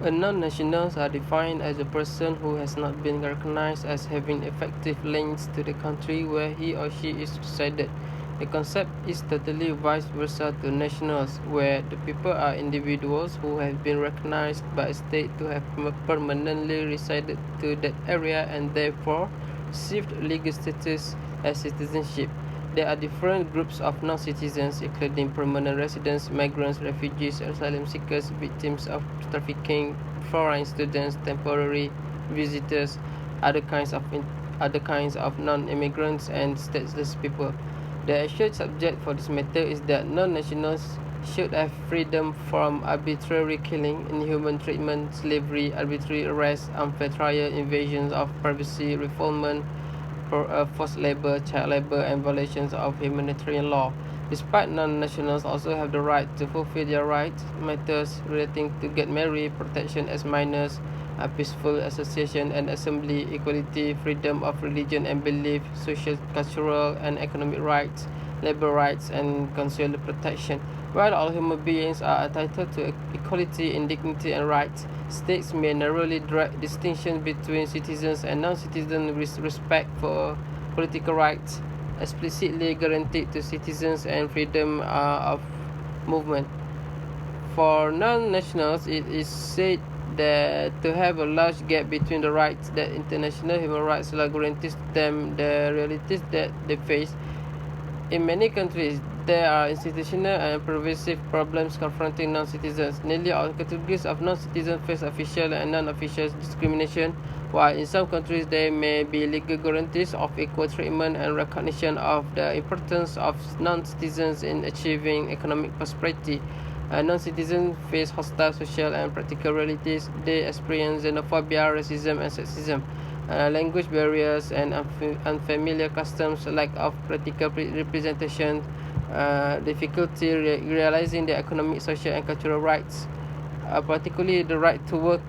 A non-nationals are defined as a person who has not been recognized as having effective links to the country where he or she is resided. The concept is totally vice versa to nationals, where the people are individuals who have been recognized by a state to have permanently resided to that area and therefore received legal status as citizenship. There are different groups of non-citizens, including permanent residents, migrants, refugees, asylum seekers, victims of trafficking, foreign students, temporary visitors, other kinds of non-immigrants, and stateless people. The actual subject for this matter is that non-nationals should have freedom from arbitrary killing, inhuman treatment, slavery, arbitrary arrest, unfair trial, invasions of privacy, refoulement, forced labor, child labor, and violations of humanitarian law. Despite non-nationals also have the right to fulfill their rights, matters relating to get married, protection as minors, peaceful association and assembly, equality, freedom of religion and belief, social, cultural, and economic rights, labor rights, and consular protection. While all human beings are entitled to equality in dignity and rights, states may narrowly draw distinctions between citizens and non-citizens with respect for political rights explicitly guaranteed to citizens and freedom of movement. For non-nationals, it is said that to have a large gap between the rights that international human rights law guarantees them the realities that they face. In many countries, there are institutional and pervasive problems confronting non-citizens. Nearly all categories of non-citizens face official and non-official discrimination, while in some countries there may be legal guarantees of equal treatment and recognition of the importance of non-citizens in achieving economic prosperity. Non-citizens face hostile social and practical realities. They experience xenophobia, racism, and sexism. Language barriers and unfamiliar customs, lack of practical representation, difficulty realizing their economic, social, and cultural rights, particularly the right to work,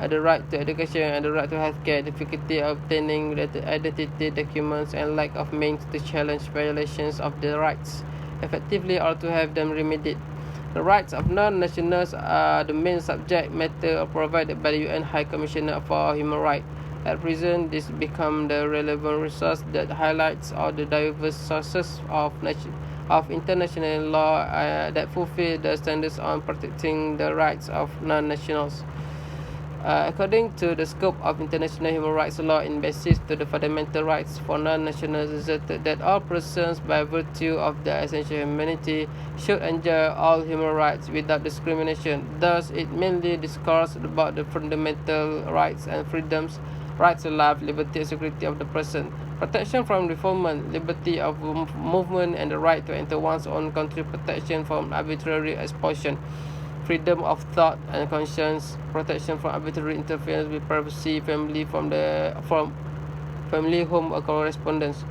the right to education, and the right to healthcare, difficulty obtaining identity documents, and lack of means to challenge violations of the rights effectively or to have them remedied. The rights of non-nationals are the main subject matter provided by the UN High Commissioner for Human Rights. At present, this becomes the relevant resource that highlights all the diverse sources of international law that fulfill the standards on protecting the rights of non-nationals. According to the scope of international human rights law in basis to the fundamental rights for non-nationals asserted that all persons by virtue of their essential humanity should enjoy all human rights without discrimination. Thus, it mainly discourses about the fundamental rights and freedoms, rights to life, liberty and security of the person, protection from refoulement, liberty of movement and the right to enter one's own country, protection from arbitrary expulsion, freedom of thought and conscience, protection from arbitrary interference with privacy, family family, home or correspondence.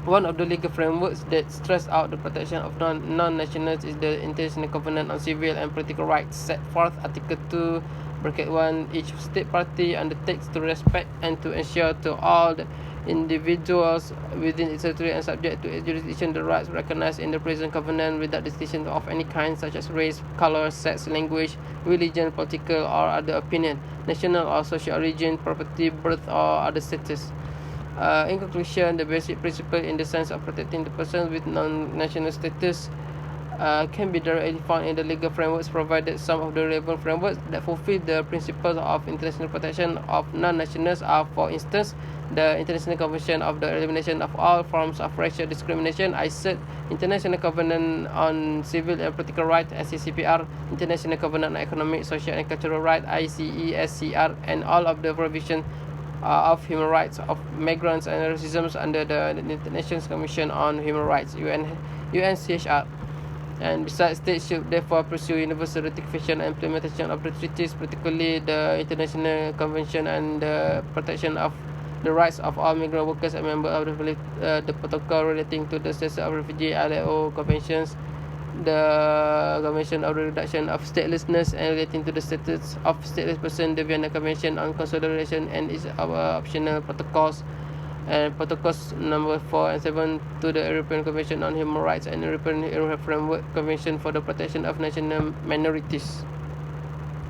One of the legal frameworks that stress out the protection of non-nationals is the International Covenant on Civil and Political Rights, set forth Article 2, Bracket 1. Each state party undertakes to respect and to ensure to all the individuals within its territory and subject to its jurisdiction the rights recognized in the present covenant without distinction of any kind, such as race, color, sex, language, religion, political or other opinion, national or social origin, property, birth or other status. In conclusion, the basic principle in the sense of protecting the persons with non-national status can be directly found in the legal frameworks provided. Some of the relevant frameworks that fulfill the principles of international protection of non-nationals are, for instance, the International Convention of the Elimination of All Forms of Racial Discrimination, ICED, International Covenant on Civil and Political Rights, ICCPR, International Covenant on Economic, Social and Cultural Rights, ICESCR, and all of the provisions of human rights of migrants and racism under the United Nations Commission on Human Rights, UNCHR. And besides, states should therefore pursue universal ratification and implementation of the treaties, particularly the International Convention and the protection of the rights of all migrant workers and members of the protocol relating to the status of refugee, ILO conventions, the Convention of the Reduction of Statelessness and relating to the status of stateless person, the Vienna Convention on Consular Relations and its optional protocols, and protocols number 4 and 7 to the European Convention on Human Rights and European Framework Convention for the Protection of National Minorities.